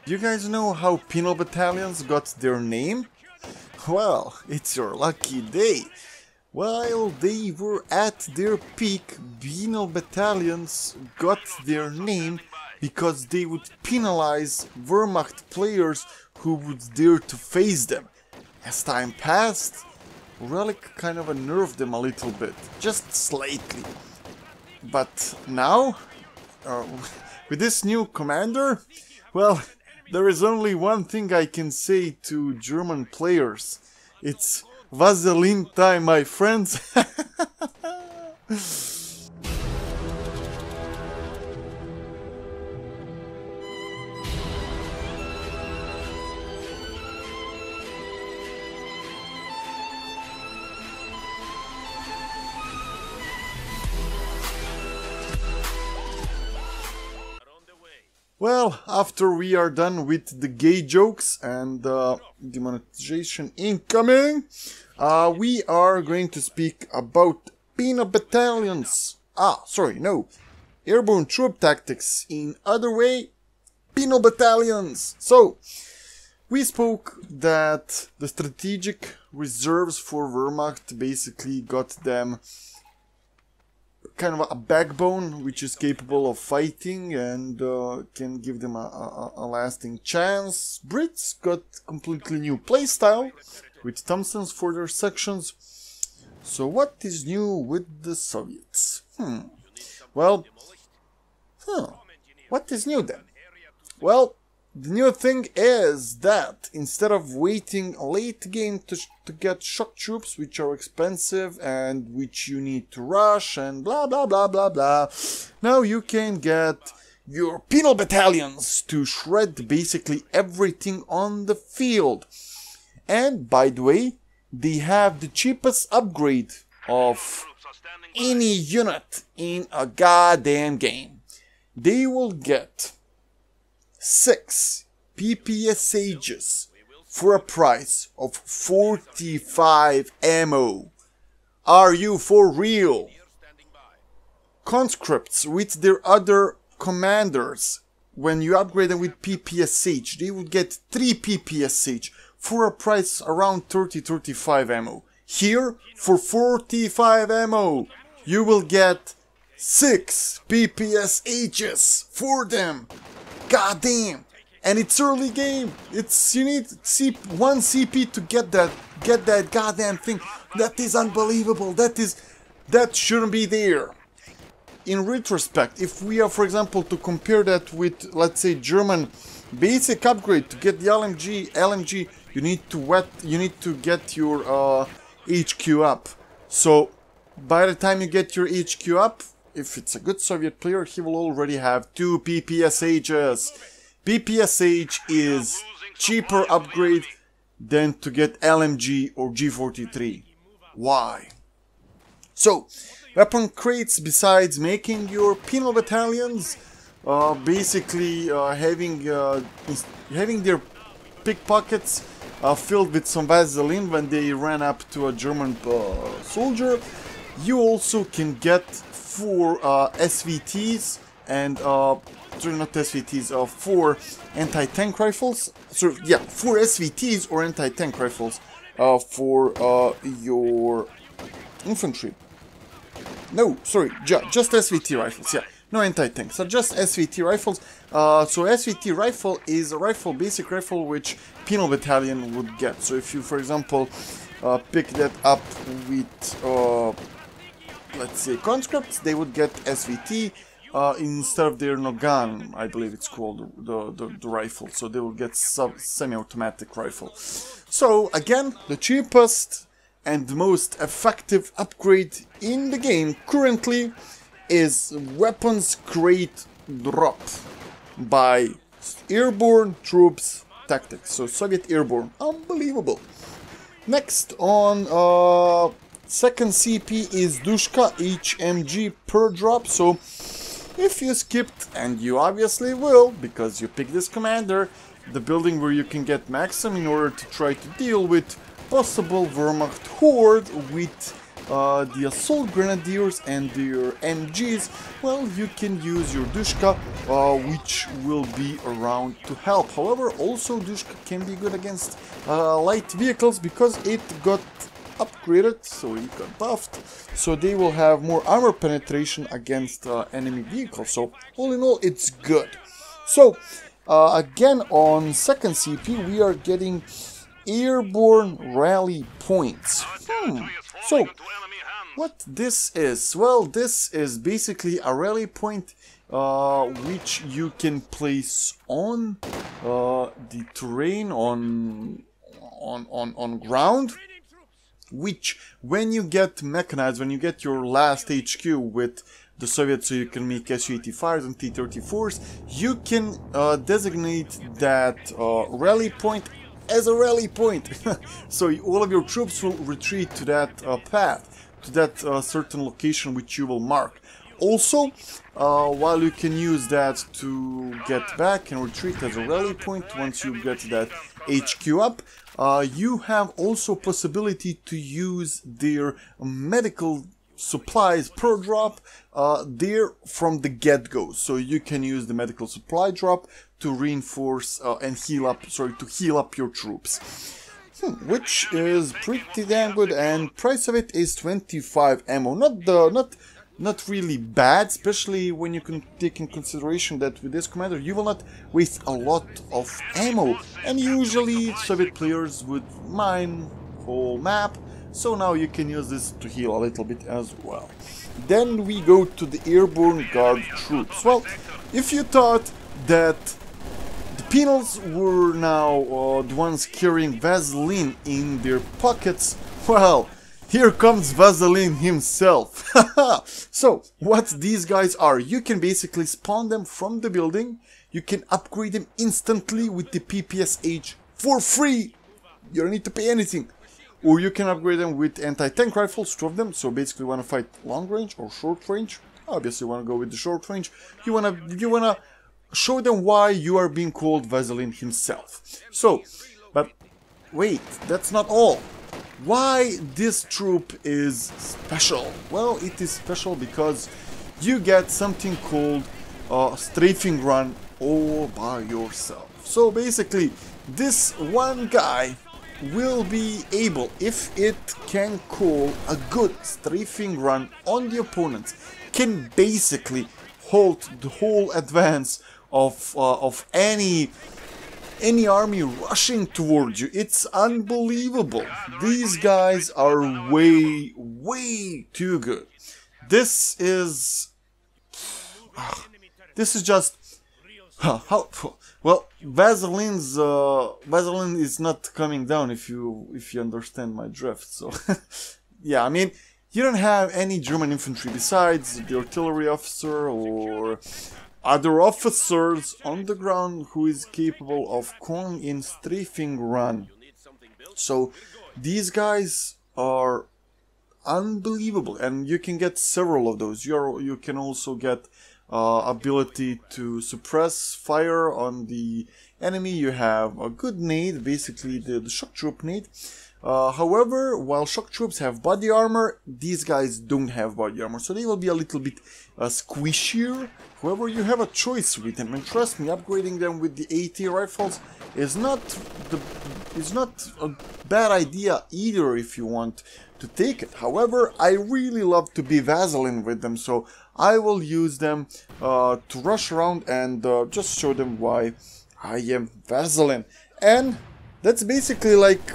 Do you guys know how penal battalions got their name? Well, it's your lucky day. While they were at their peak, penal battalions got their name because they would penalize Wehrmacht players who would dare to face them. As time passed, Relic kind of nerfed them a little bit, just slightly. But now, with this new commander, well, there is only one thing I can say to German players. It's Vaseline time, my friends. Well, after we are done with the gay jokes and demonetization incoming, we are going to speak about penal battalions. Airborne troop tactics. In other way, penal battalions. So, we spoke that the strategic reserves for Wehrmacht basically got them kind of a backbone which is capable of fighting and can give them a lasting chance. Brits got completely new playstyle with Thompsons for their sections. So what is new with the Soviets? What is new then? Well, the new thing is that instead of waiting late game to get shock troops, which are expensive and which you need to rush and blah blah blah blah blah, now you can get your penal battalions to shred basically everything on the field. And by the way, they have the cheapest upgrade of any unit in a goddamn game. They will get 6 PPS Sages for a price of 45 ammo. Are you for real? Conscripts with their other commanders, when you upgrade them with PPS Sage, they will get 3 PPS Sage for a price around 30-35 ammo. Here, for 45 ammo, you will get 6 PPS Ages for them. God damn! And it's early game. You need one CP to get that goddamn thing. That is unbelievable. That shouldn't be there. In retrospect, if we are, for example, to compare that with, let's say, German basic upgrade to get the LMG, you need to get your HQ up. So by the time you get your HQ up, if it's a good Soviet player, he will already have 2 PPS Ages. PPS Age is cheaper upgrade than to get LMG or G43. Why? So, weapon crates, besides making your penal battalions, basically having their pickpockets filled with some Vaseline when they ran up to a German soldier, you also can get 4 SVTs and not SVTs, 4 anti-tank rifles. So yeah, 4 SVTs or anti-tank rifles for your infantry. No, sorry, just SVT rifles. Yeah, no anti-tank. So just SVT rifles. So SVT rifle is a basic rifle which penal battalion would get. So if you, for example, pick that up with let's say conscripts, they would get SVT instead of their Nogan, I believe it's called, the rifle. So they will get semi-automatic rifle. So again, the cheapest and the most effective upgrade in the game currently is weapons crate drop by Airborne Troops Tactics. So Soviet Airborne, unbelievable. Next on second CP is Dooshka HMG per drop. So if you skipped, and you obviously will because you picked this commander, the building where you can get Maxim in order to try to deal with possible Wehrmacht horde with the assault grenadiers and their MGs, well, you can use your Dooshka, which will be around to help. However, also Dooshka can be good against light vehicles because it got upgraded, so it got buffed, so they will have more armor penetration against enemy vehicles. So all in all, it's good. So again, on second CP we are getting Airborne rally points. So what this is? Well, this is basically a rally point which you can place on the terrain, on ground, which when you get mechanized, when you get your last HQ with the Soviets, so you can make Su-85s and T-34s, you can designate that rally point as a rally point. So all of your troops will retreat to that path, to that certain location which you will mark. Also, while you can use that to get back and retreat as a rally point once you get that HQ up, you have also possibility to use their medical supplies per drop there from the get-go. So you can use the medical supply drop to reinforce and heal up, to heal up your troops. Which is pretty damn good, and price of it is 25 ammo. Not really bad, especially when you can take in consideration that with this commander you will not waste a lot of ammo, and usually Soviet players would mine whole map, so now you can use this to heal a little bit as well. Then we go to the Airborne Guard troops. Well, if you thought that the penals were now the ones carrying Vaseline in their pockets, well, here comes Vaseline himself. So, what these guys are, you can basically spawn them from the building, you can upgrade them instantly with the PPSH for free, you don't need to pay anything. Or you can upgrade them with anti-tank rifles, 2 of them, so basically you want to fight long range or short range. Obviously you want to go with the short range, you wanna show them why you are being called Vaseline himself. So, but wait, that's not all. Why this troop is special? Well, it is special because you get something called strafing run all by yourself. So basically, this one guy will be able, if it can call a good strafing run on the opponents, can basically halt the whole advance of any army rushing towards you. It's unbelievable. These guys are way too good. This is just well, Vaseline is not coming down, if you understand my drift. So yeah, I mean, you don't have any German infantry besides the artillery officer or other officers on the ground who is capable of calling in strafing run. So these guys are unbelievable, and you can get several of those. You can also get ability to suppress fire on the enemy. You have a good nade, basically the shock troop nade. However, while shock troops have body armor, these guys don't have body armor, so they will be a little bit squishier. However, you have a choice with them, and trust me, upgrading them with the AT rifles is not a bad idea either if you want to take it. However, I really love to be Vaseline with them, so I will use them to rush around and just show them why I am Vaseline. And that's basically like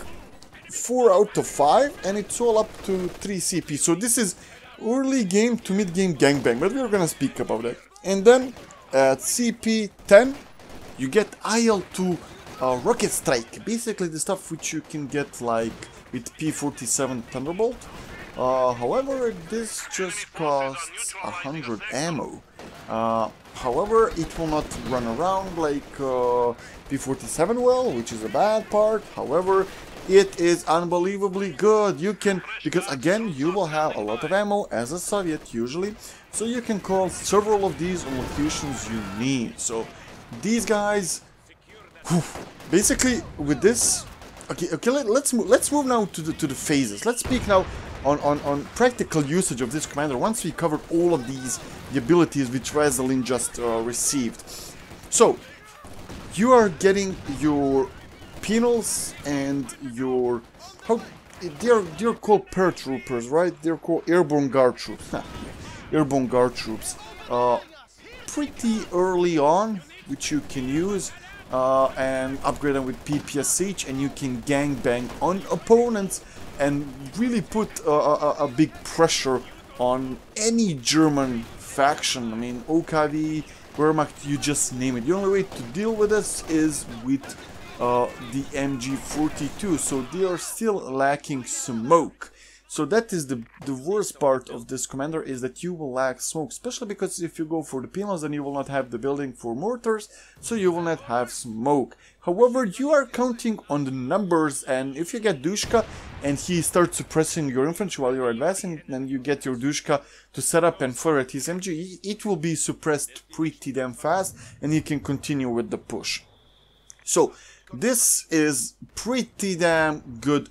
4 out of 5, and it's all up to 3 CP. So this is early game to mid game gangbang, but we're gonna speak about that. And then at CP 10 you get IL-2 rocket strike, basically the stuff which you can get like with P-47 Thunderbolt. However, this just costs 100 ammo. However, it will not run around like P-47 will, which is a bad part. However, it is unbelievably good. You can, because again, you will have a lot of ammo as a Soviet usually, so you can call several of these on locations you need. So these guys, basically with this, okay, let's move now to the phases. Let's speak now on practical usage of this commander, once we covered all of these, the abilities which Vaseline just received. So, you are getting your penals and your... They're called paratroopers, right? They're called Airborne Guard Troops. Airborne Guard Troops. Pretty early on, which you can use and upgrade them with PPSH, and you can gangbang on opponents and really put a big pressure on any German faction. I mean, OKW, Wehrmacht, you just name it. The only way to deal with this is with the MG42, so they are still lacking smoke. So that is the worst part of this commander, is that you will lack smoke, especially because if you go for the penals, then you will not have the building for mortars, so you will not have smoke. However, you are counting on the numbers, and if you get Dooshka and he starts suppressing your infantry while you're advancing, then you get your Dooshka to set up and fire at his MG, it will be suppressed pretty damn fast, and you can continue with the push. So this is pretty damn good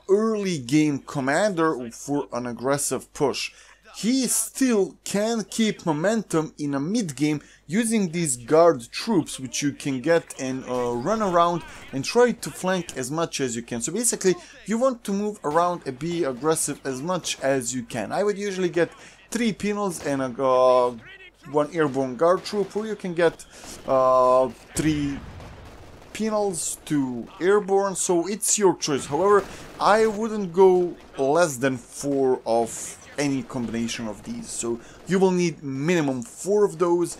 early game commander for an aggressive push. He still can keep momentum in a mid game using these guard troops, which you can get and run around and try to flank as much as you can. So basically you want to move around and be aggressive as much as you can. I would usually get 3 penals and a 1 airborne guard troop, or you can get 3 penals to airborne, so it's your choice. However, I wouldn't go less than 4 of any combination of these, so you will need minimum 4 of those.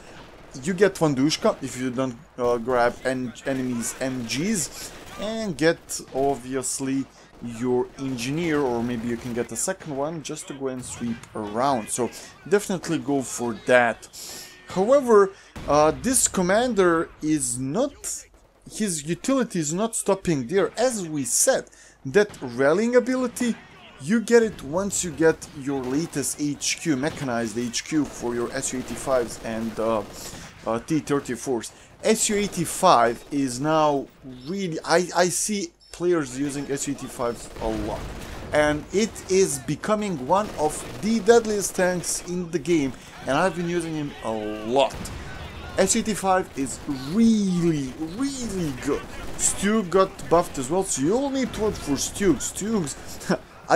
You get 1 Dooshka if you don't grab enemies MGs, and get obviously your engineer, or maybe you can get a second one just to go and sweep around, so definitely go for that. However, this commander is not... his utility is not stopping there. As we said, that rallying ability, you get it once you get your latest HQ, mechanized HQ for your Su-85s and T-34s. Su-85 is now really... I see players using Su-85s a lot, and it is becoming one of the deadliest tanks in the game, and I've been using him a lot. Su-85 is really good. Stug got buffed as well, so you'll need to watch for Stugs.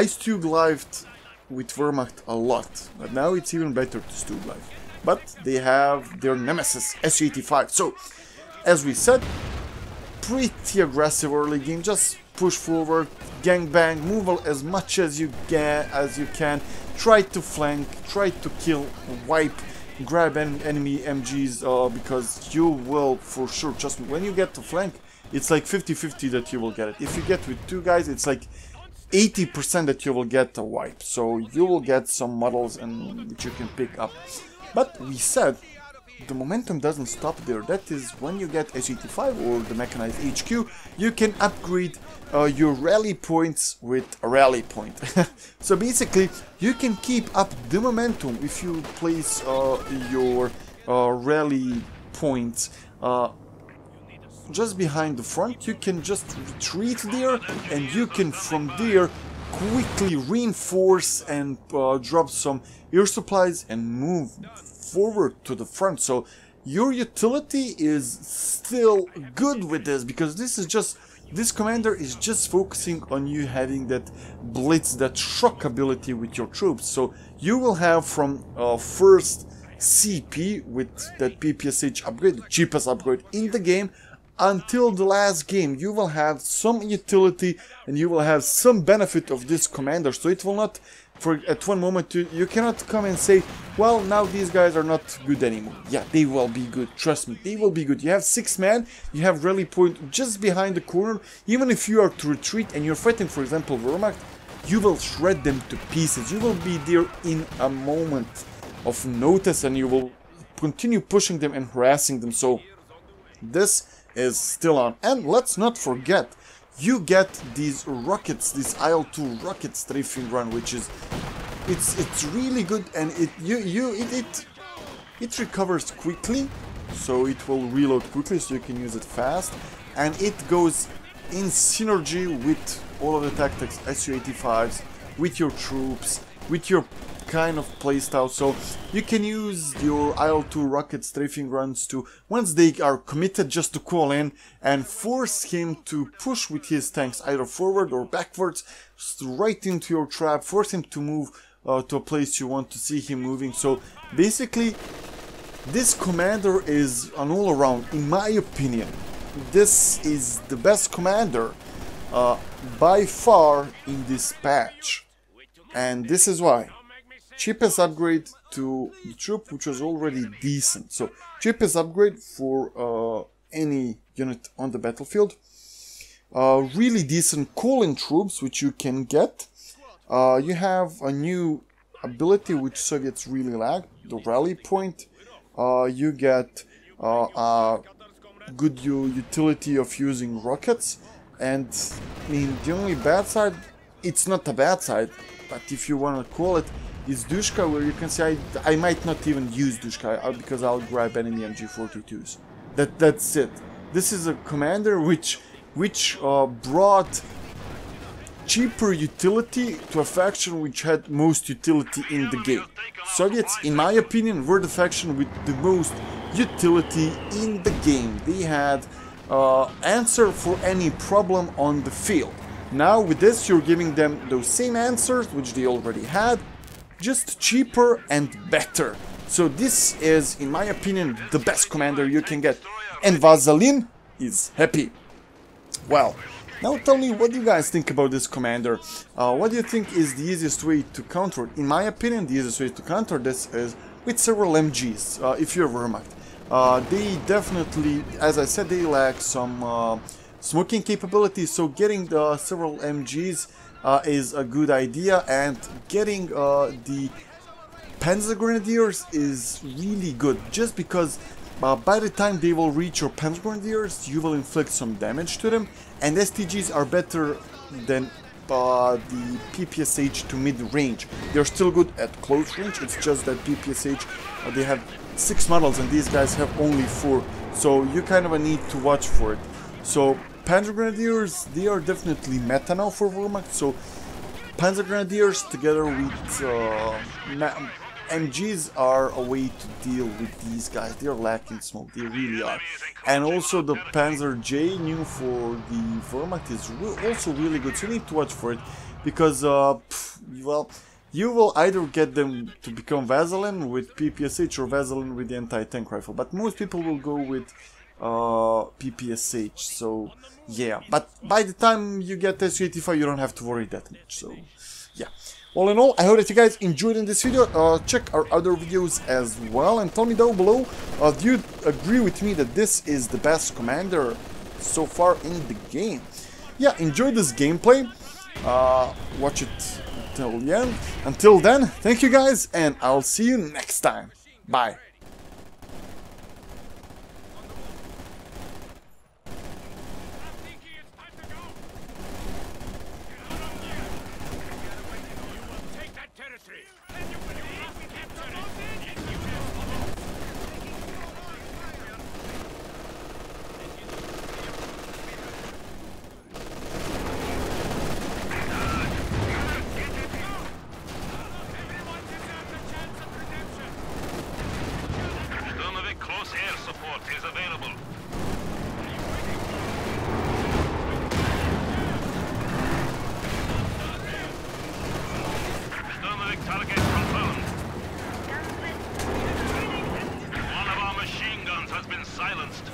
I Stug lived with Wehrmacht a lot, but now it's even better to Stug live. But they have their nemesis, Su-85. So, as we said, pretty aggressive early game. Just push forward, gangbang, move as much as you can. Try to flank, try to kill, wipe. Grab enemy MGs because you will for sure, just when you get to flank, it's like 50-50 that you will get it. If you get with 2 guys, it's like 80% that you will get a wipe, so you will get some models and which you can pick up. But we said the momentum doesn't stop there. That is, when you get Su-85 or the mechanized HQ, you can upgrade your rally points with a rally point. So basically, you can keep up the momentum if you place your rally points just behind the front. You can just retreat there, and you can from there quickly reinforce and drop some air supplies and move forward to the front. So your utility is still good with this, because this commander is just focusing on you having that blitz, that shock ability with your troops. So you will have from first CP with that PPSH upgrade, the cheapest upgrade in the game, until the last game. You will have some utility and you will have some benefit of this commander. So it will not, at one moment, you cannot come and say, well, now these guys are not good anymore. Yeah, they will be good, trust me, they will be good. You have 6 men, you have rally point just behind the corner. Even if you are to retreat and you're fighting, for example, Wehrmacht, you will shred them to pieces. You will be there in a moment of notice, and you will continue pushing them and harassing them. So this is still on. And let's not forget, you get these rockets, these IL-2 rocket strafing run, which is it's really good, and it recovers quickly, so it will reload quickly, so you can use it fast, and it goes in synergy with all of the tactics, Su-85s, with your troops, with your kind of playstyle. So you can use your IL-2 rocket strafing runs to, once they are committed, just to call in and force him to push with his tanks either forward or backwards, right into your trap, force him to move to a place you want to see him moving. So basically, this commander is an all-around, in my opinion. This is the best commander by far in this patch, and this is why. Cheapest upgrade to the troop, which was already decent. So cheapest upgrade for any unit on the battlefield. Really decent call-in troops, which you can get. You have a new ability which Soviets really lack, the rally point. You get a good utility of using rockets, and I mean, the only bad side, it's not a bad side, but if you want to call it, is Dooshka, where you can say I might not even use Dooshka because I'll grab enemy MG42s. That's it. This is a commander which brought cheaper utility to a faction which had most utility in the game. Soviets, in my opinion, were the faction with the most utility in the game. They had answer for any problem on the field. Now with this, you're giving them those same answers which they already had, just cheaper and better. So this is, in my opinion, the best commander you can get. And Vaseline is happy. Well, now tell me, what do you guys think about this commander? What do you think is the easiest way to counter it? In my opinion, the easiest way to counter this is with several MGs, if you're Wehrmacht. They definitely, as I said, they lack some smoking capabilities, so getting several MGs is a good idea, and getting the Panzer Grenadiers is really good, just because by the time they will reach your Panzer Grenadiers, you will inflict some damage to them, and STGs are better than the PPSH to mid-range. They're still good at close range, it's just that PPSH, they have 6 models and these guys have only 4, so you kind of need to watch for it. So Panzer Grenadiers, they are definitely meta now for Wehrmacht, so Panzer Grenadiers together with MGs are a way to deal with these guys. They're lacking smoke, they really are. And also the Panzer J new for the Wehrmacht is also really good, so you need to watch for it, because well, you will either get them to become Vaseline with PPSH or Vaseline with the anti-tank rifle, but most people will go with PPSH, so yeah. But by the time you get Su-85, you don't have to worry that much, so yeah. All in all, I hope that you guys enjoyed in this video. Check our other videos as well, and tell me down below, do you agree with me that this is the best commander so far in the game? Yeah, enjoy this gameplay, watch it until the end. Until then, thank you guys, and I'll see you next time. Bye. Is available. Sturmovik target confirmed. One of our machine guns has been silenced.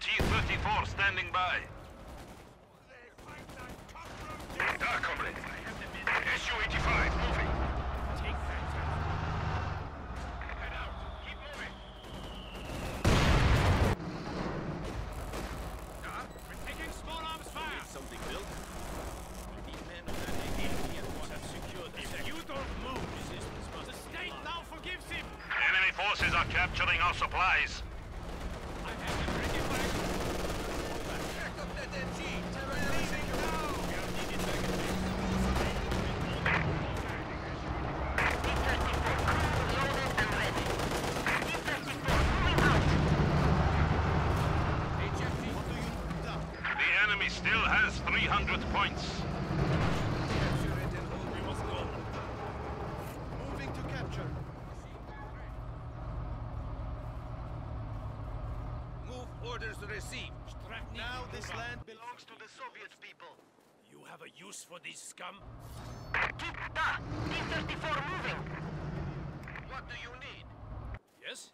T-34 standing by. Comrade. Su-85 moving. Take that. Head out. Keep moving. We're taking small arms fire. Something built. These men are not are capturing our supplies. The enemy still has 300 points. We must go. Moving to capture. Move orders received. Now this land belongs to the Soviet people. You have a use for these scum? Keep da! T-34 moving! What do you need? Yes?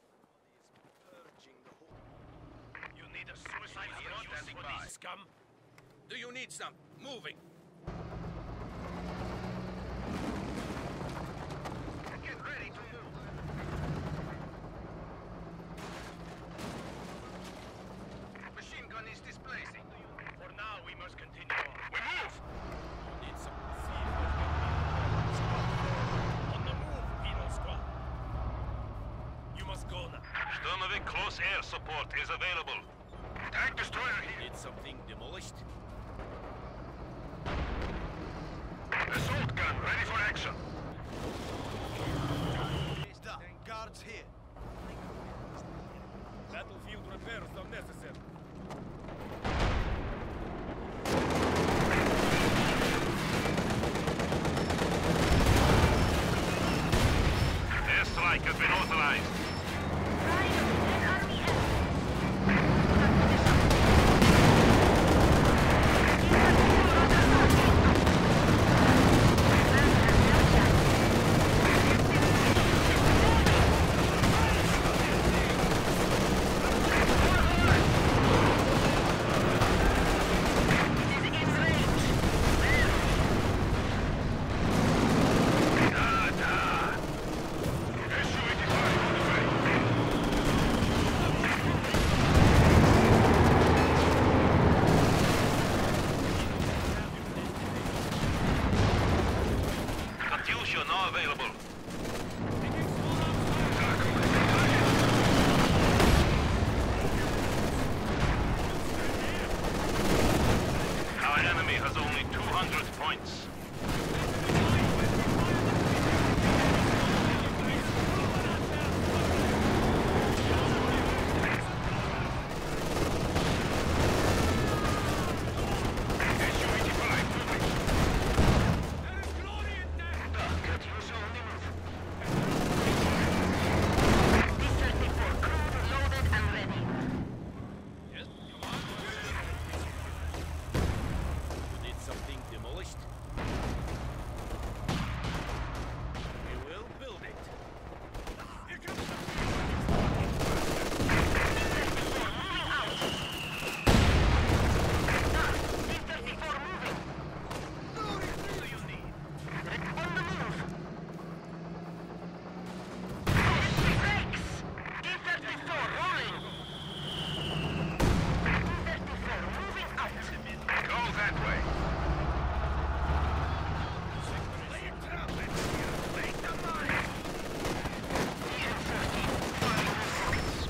You need a suicide squad standing For by. these scum? Do you need some? Moving. Get ready to move. Machine gun is displacing. For now, we must continue on. We move! Need some. On the move, Pino Squad. You must go now. Sturmovik close air support is available. Tank destroyer here. Need something demolished? Assault gun ready for action. Guards here. Battlefield repairs are necessary. Airstrike has been authorized. Katyusha now available. Our enemy has only 200 points. T-34 crude, loaded and ready. Yes? You need something demolished? We will build it. Here comes the T-34 moving out! Da! T-34 moving! What do you need? On the move! Entry brakes! T-34 rolling! T-34 moving out! Go that way. Lay a trap here. Lay the mine. TN-13 firing rockets.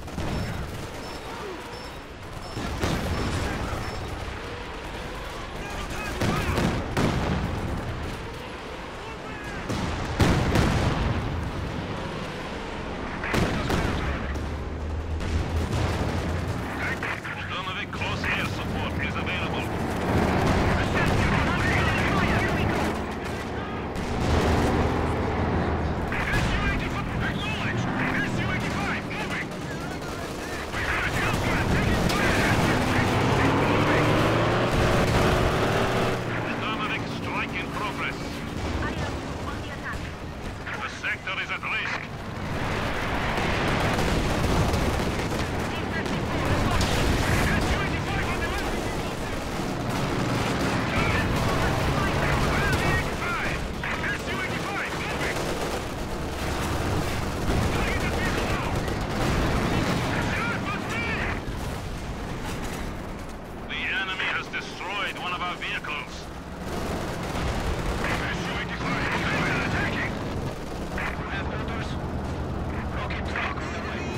Sturmovik close air support is available. Sturmovik strike in progress. On the attack. The sector is at risk. The enemy has destroyed one of our vehicles. Attacking! Have orders. Rocket truck on the way.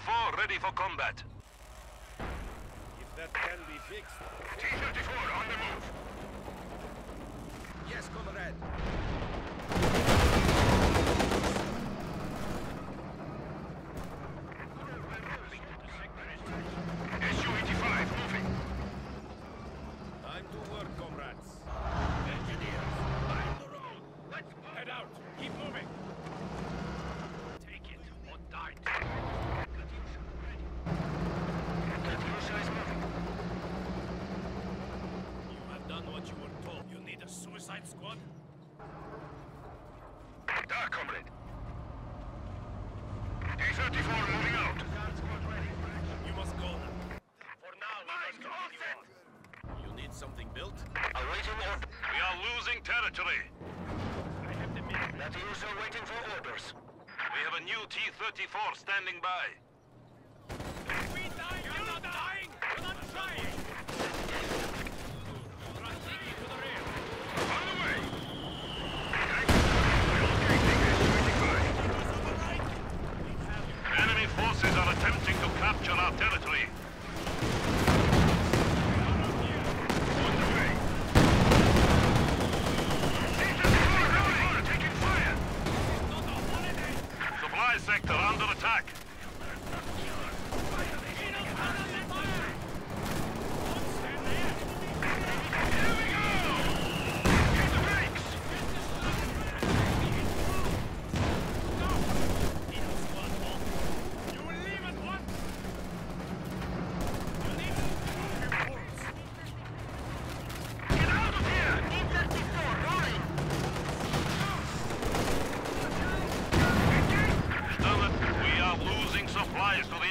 T-34 ready for combat. If that can be fixed. T-34 on the move. Yes, comrade. Su-85 moving. Time to work, comrades. Engineers, find the road. Let's go. Head out. Keep moving. Take it or die. Katyusha ready. Katyusha is moving. You have done what you were told. You need a suicide squad? Da, comrade. T-34 moving out. You must go now. For now, we must continue on. You need something built? Awaiting order. We are losing territory. I have the minute. Katyusha waiting for orders. We have a new T-34 standing by. We die! You're not dying! You're not trying! Strategic to the rear. On the way. Enemy forces are attempting to capture our territory. On the way. T-34 taking fire. Not a holiday! Supply sector under attack. Here we go. Hit the brakes. You will leave at once! You need to move your force! Get out of here. T-34 rolling. Stomach, we are losing supplies to the